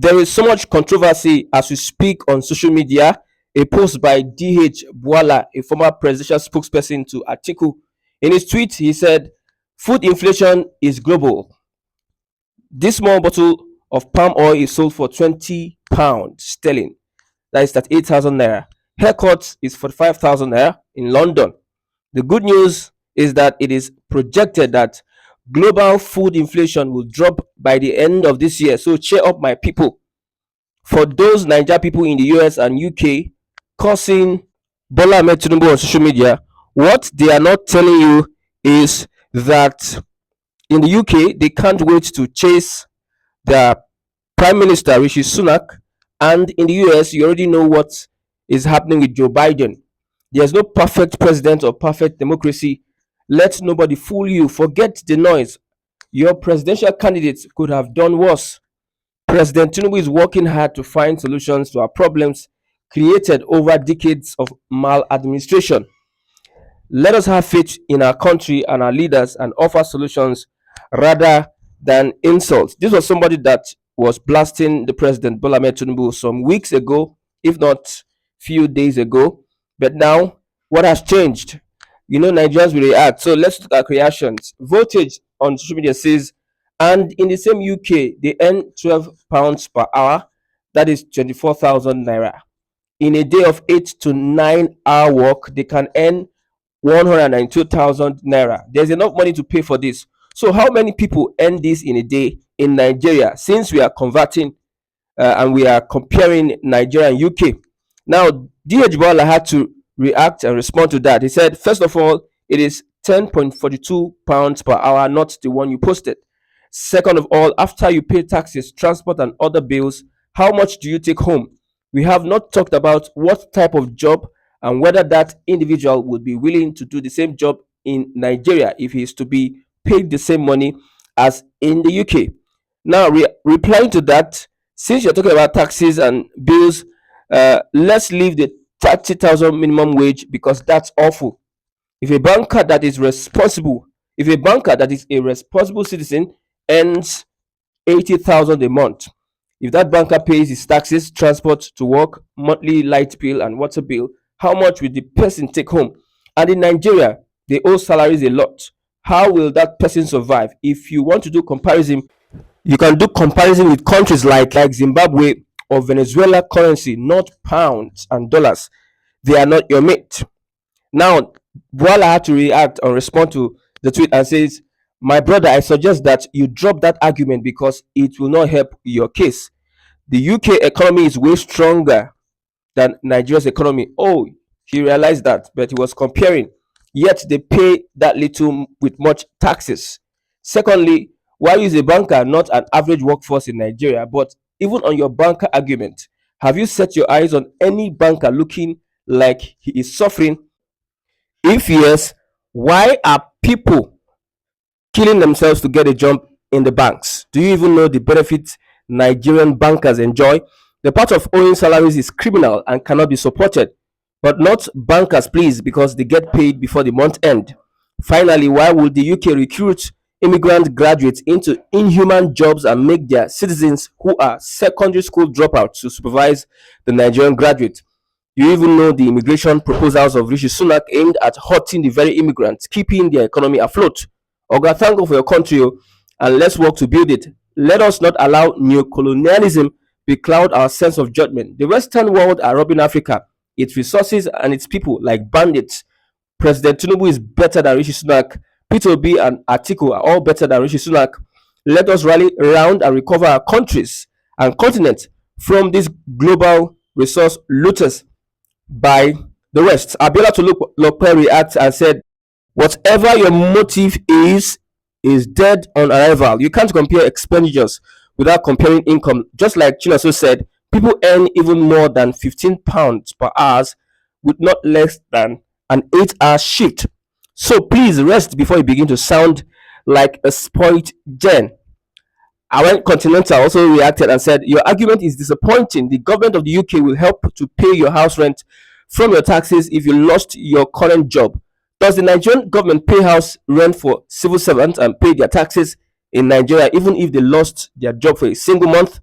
There is so much controversy as we speak on social media. A post by Bwala, a former presidential spokesperson to Atiku, in his tweet, he said, "Food inflation is global. This small bottle of palm oil is sold for £20 sterling. That is at 8,000 naira. Haircut is 45,000 naira in London. The good news is that it is projected that global food inflation will drop by the end of this year. So cheer up, my people." For those Niger people in the US and UK cursing Bola Ahmed Tinubu on social media, what they are not telling you is that in the UK they can't wait to chase their Prime Minister Rishi Sunak, and in the US you already know what is happening with Joe Biden. There's no perfect president or perfect democracy. Let nobody fool you. Forget the noise. Your presidential candidates could have done worse. President Tinubu is working hard to find solutions to our problems created over decades of maladministration. Let us have faith in our country and our leaders and offer solutions rather than insults. This was somebody that was blasting the president Bola Ahmed Tinubu some weeks ago, if not few days ago. But now, what has changed? Nigerians will react. So let's look at reactions. Voltage on social media says, and in the same UK, they earn £12 per hour. That is 24,000 naira. In a day of 8 to 9 hour work, they can earn 192,000 naira. There's enough money to pay for this. So how many people earn this in a day in Nigeria, since we are converting and we are comparing Nigeria and UK? Now, Bwala had to react and respond to that. He said, first of all, it is £10.42 per hour, not the one you posted. Second of all, after you pay taxes, transport, and other bills, how much do you take home? We have not talked about what type of job and whether that individual would be willing to do the same job in Nigeria if he is to be paid the same money as in the UK. Now, replying to that, since you're talking about taxes and bills, let's leave the 30,000 minimum wage because that's awful. If a banker that is a responsible citizen earns 80,000 a month, if that banker pays his taxes, transport to work, monthly light bill and water bill, how much will the person take home? And in Nigeria, they owe salaries a lot. How will that person survive? If you want to do comparison, you can do comparison with countries like Zimbabwe or Venezuela currency, not pounds and dollars. They are not your mate. Now, Bwala had to react and respond to the tweet and says, my brother, I suggest that you drop that argument because it will not help your case. The UK economy is way stronger than Nigeria's economy. Oh, he realized that, but he was comparing. Yet they pay that little with much taxes. Secondly, why is a banker not an average workforce in Nigeria? But even on your banker argument, have you set your eyes on any banker looking like he is suffering? If yes, why are people killing themselves to get a job in the banks? Do you even know the benefits Nigerian bankers enjoy? The part of owing salaries is criminal and cannot be supported. But not bankers, please, because they get paid before the month end. Finally, why would the UK recruit immigrant graduates into inhuman jobs and make their citizens who are secondary school dropouts to supervise the Nigerian graduates? You even know the immigration proposals of Rishi Sunak aimed at hurting the very immigrants, keeping their economy afloat. Oga, thank God for your country, and let's work to build it. Let us not allow neocolonialism becloud our sense of judgment. The Western world are robbing Africa, its resources, and its people like bandits. President Tinubu is better than Rishi Sunak. Peter Obi and Atiku are all better than Rishi Sunak. Let us rally around and recover our countries and continent from these global resource looters by the West. Abiola to Lope reacts and said, whatever your motive is dead on arrival. You can't compare expenditures without comparing income. Just like Chilaso said, people earn even more than £15 per hour with not less than an 8-hour shift. So please rest before you begin to sound like a spoiled gen. Our Continental also reacted and said, your argument is disappointing. The government of the UK will help to pay your house rent from your taxes if you lost your current job. Does the Nigerian government pay house rent for civil servants and pay their taxes in Nigeria even if they lost their job for a single month?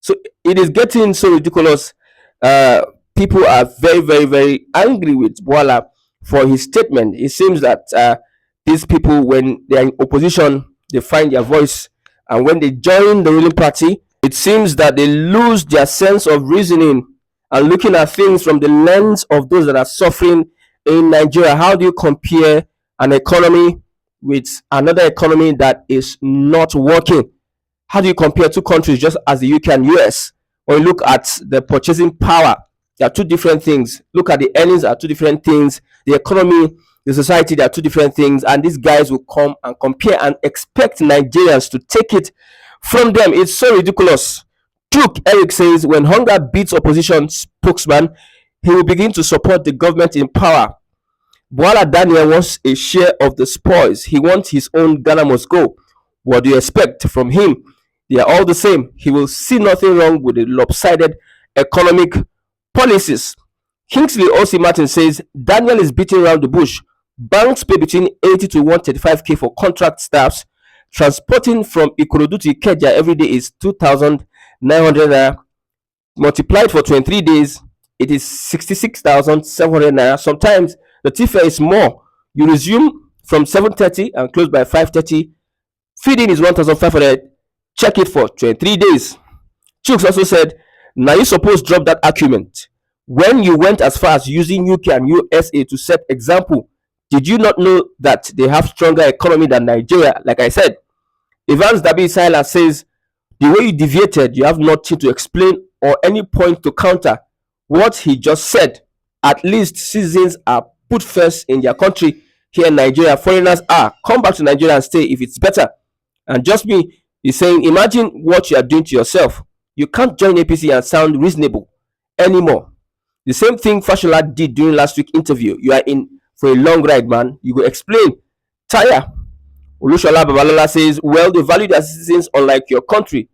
So it is getting so ridiculous. Uh, People are very, very, very angry with Bwala for his statement. It seems that these people, when they are in opposition, they find their voice, and when they join the ruling party, it seems that they lose their sense of reasoning and looking at things from the lens of those that are suffering in Nigeria. How do you compare an economy with another economy that is not working? How do you compare two countries just as the UK and US? When you look at the purchasing power, they are two different things. Look at the earnings, are two different things. The economy, the society, they are two different things. And these guys will come and compare and expect Nigerians to take it from them. It's so ridiculous. Duke Eric says when hunger beats opposition spokesman, he will begin to support the government in power. Bwala Daniel wants a share of the spoils. He wants his own Ghana must go. What do you expect from him? They are all the same. He will see nothing wrong with the lopsided economic policies. Kingsley O.C. Martin says Daniel is beating around the bush. Banks pay between 80 to 135k for contract staffs. Transporting from Ikorodu to Ikeja every day is 2,900 naira. Multiplied for 23 days, it is 66,700 naira. Sometimes the tea fare is more. You resume from 7:30 and close by 5:30. Feeding is 1,500. Check it for 23 days. Chooks also said, now you suppose drop that argument. When you went as far as using UK and USA to set example, did you not know that they have stronger economy than Nigeria? Like I said, Evans Dabi Silas says, the way you deviated, you have nothing to explain or any point to counter what he just said. At least citizens are put first in their country. Here in Nigeria, foreigners are. Come back to Nigeria and stay if it's better. And just me is saying, imagine what you are doing to yourself. You can't join APC and sound reasonable anymore. The same thing Fashola did during last week's interview. You are in for a long ride, man. You go explain. Tire. Olushola Babalola says, well, they value their citizens unlike your country.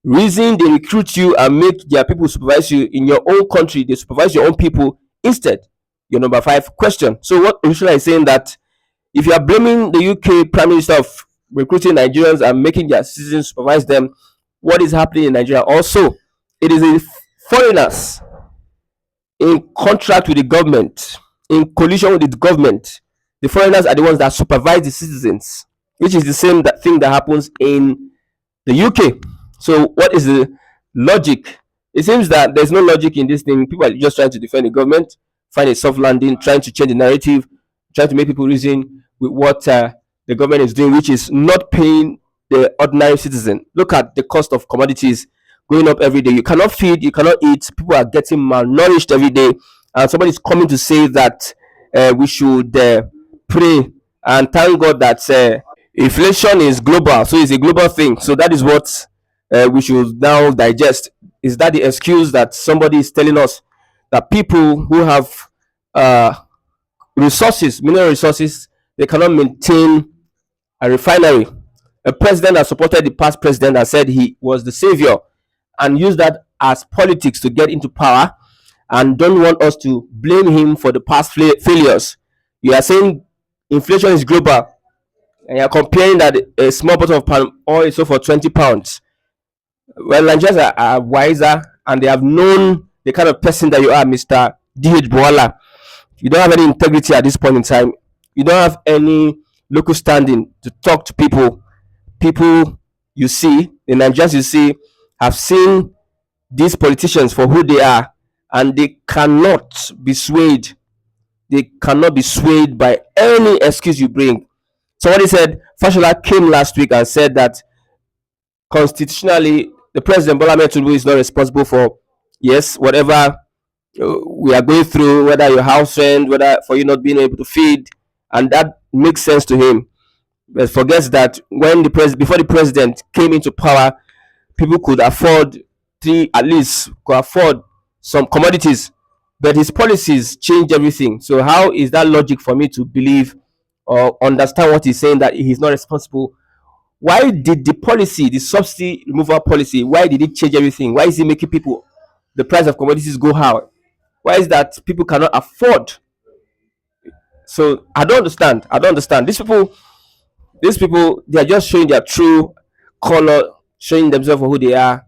Reason they recruit you and make their people supervise you in your own country, they supervise your own people instead. Your number 5 question. So what Olushola is saying that if you are blaming the UK Prime Minister of recruiting Nigerians and making their citizens supervise them, what is happening in Nigeria also? It is the foreigners in contract with the government, in collision with the government. The foreigners are the ones that supervise the citizens, which is the same thing that happens in the UK. So, what is the logic? It seems that there's no logic in this thing. People are just trying to defend the government, find a soft landing, trying to change the narrative, trying to make people reason with what the government is doing, which is not paying the ordinary citizen. Look at the cost of commodities going up every day. You cannot feed, you cannot eat. People are getting malnourished every day. And somebody is coming to say that we should pray and thank God that inflation is global. So it's a global thing. So that is what we should now digest. Is that the excuse that somebody is telling us that people who have uh, resources, mineral resources, they cannot maintain a refinery? A president that supported the past president and said he was the savior and used that as politics to get into power and don't want us to blame him for the past failures. You are saying inflation is global and you're comparing that a small bottle of palm oil is sold for 20 pounds. Well, Nigerians are wiser and they have known the kind of person that you are, Mr. D.H. Bwala. You don't have any integrity at this point in time. You don't have any local standing to talk to people. People you see, the Nigerians you see, have seen these politicians for who they are, and they cannot be swayed. They cannot be swayed by any excuse you bring. Somebody said Fashola came last week and said that constitutionally the president Bola Tinubu is not responsible for yes whatever we are going through, whether your house rent, whether for you not being able to feed, and that makes sense to him. But forgets that when the before the president came into power, people could afford at least could afford some commodities, but his policies changed everything. So how is that logic for me to believe or understand what he's saying that he's not responsible? Why did the policy, the subsidy removal policy, why did it change everything? Why is it making people the price of commodities go high? Why is that people cannot afford? So I don't understand. I don't understand. These people, they are just showing their true color, showing themselves for who they are.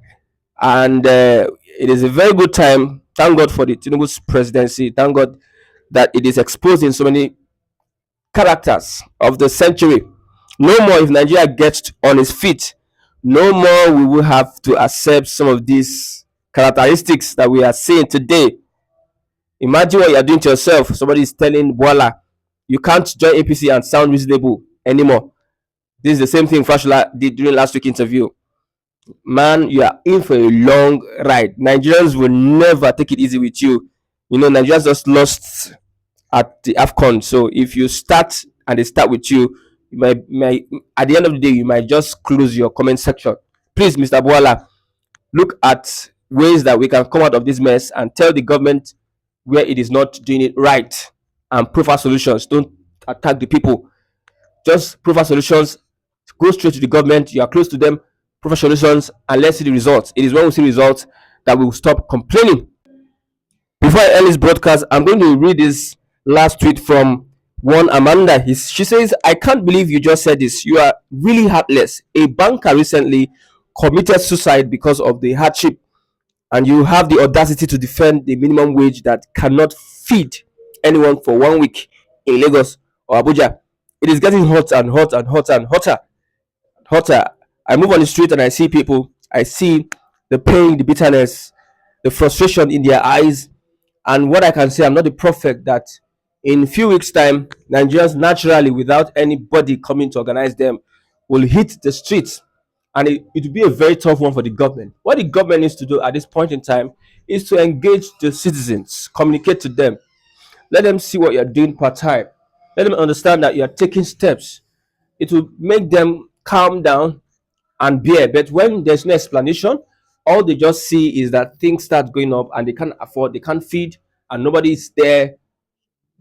and it is a very good time. Thank God for the Tinubu's presidency. Thank God that it is exposing so many characters of the century. No more if Nigeria gets on its feet. No more we will have to accept some of these characteristics that we are seeing today. Imagine what you are doing to yourself. Somebody is telling Bwala, you can't join APC and sound reasonable anymore. This is the same thing Fashola did during last week's interview. Man, you are in for a long ride. Nigerians will never take it easy with you. You know, Nigerians just lost at the AFCON. So if you start and they start with you, you might at the end of the day, you might just close your comment section. Please, Mr. Bwala, look at ways that we can come out of this mess and tell the government where it is not doing it right and prefer solutions. Don't attack the people. Just prefer solutions. Go straight to the government. You are close to them. Prefer solutions and let's see the results. It is when we see results that we will stop complaining. Before I end this broadcast, I'm going to read this last tweet from one Amanda. She says, I can't believe you just said this. You are really heartless. A banker recently committed suicide because of the hardship, and you have the audacity to defend the minimum wage that cannot feed anyone for 1 week in Lagos or Abuja. It is getting hot and hot and hot and hotter. Hotter. I move on the street and I see people. I see the pain, the bitterness, the frustration in their eyes. And what I can say, I'm not the prophet that in a few weeks' time, Nigerians naturally, without anybody coming to organize them, will hit the streets. And it will be a very tough one for the government. What the government needs to do at this point in time is to engage the citizens, communicate to them, let them see what you're doing part time, let them understand that you're taking steps. It will make them calm down and bear. But when there's no explanation, all they just see is that things start going up and they can't afford, they can't feed, and nobody is there.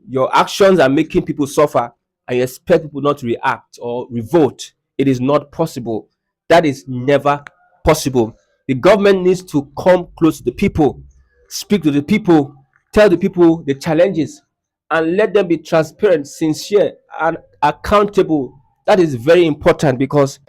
Your actions are making people suffer, and you expect people not to react or revolt. It is not possible. That is never possible. The government needs to come close to the people, speak to the people, tell the people the challenges, and let them be transparent, sincere, and accountable. That is very important because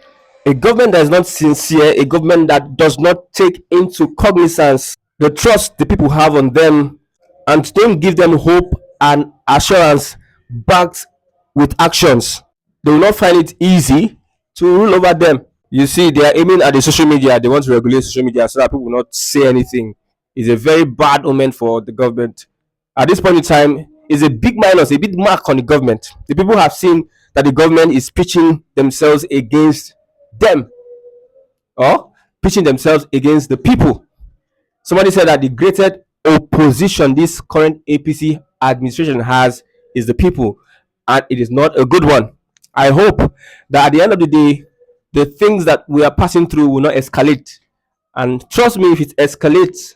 a government that is not sincere, a government that does not take into cognizance the trust the people have on them and don't give them hope and assurance backed with actions, they will not find it easy to rule over them. You see, they are aiming at the social media. They want to regulate social media so that people will not say anything. It's a very bad omen for the government. At this point in time, it's a big minus, a big mark on the government. The people have seen that the government is pitching themselves against them or pitching themselves against the people. Somebody said that the greatest opposition this current APC administration has is the people, and it is not a good one. I hope that at the end of the day, the things that we are passing through will not escalate. And trust me, if it escalates,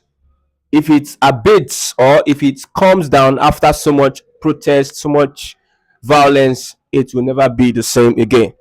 if it abates, or if it calms down after so much protest, so much violence, it will never be the same again.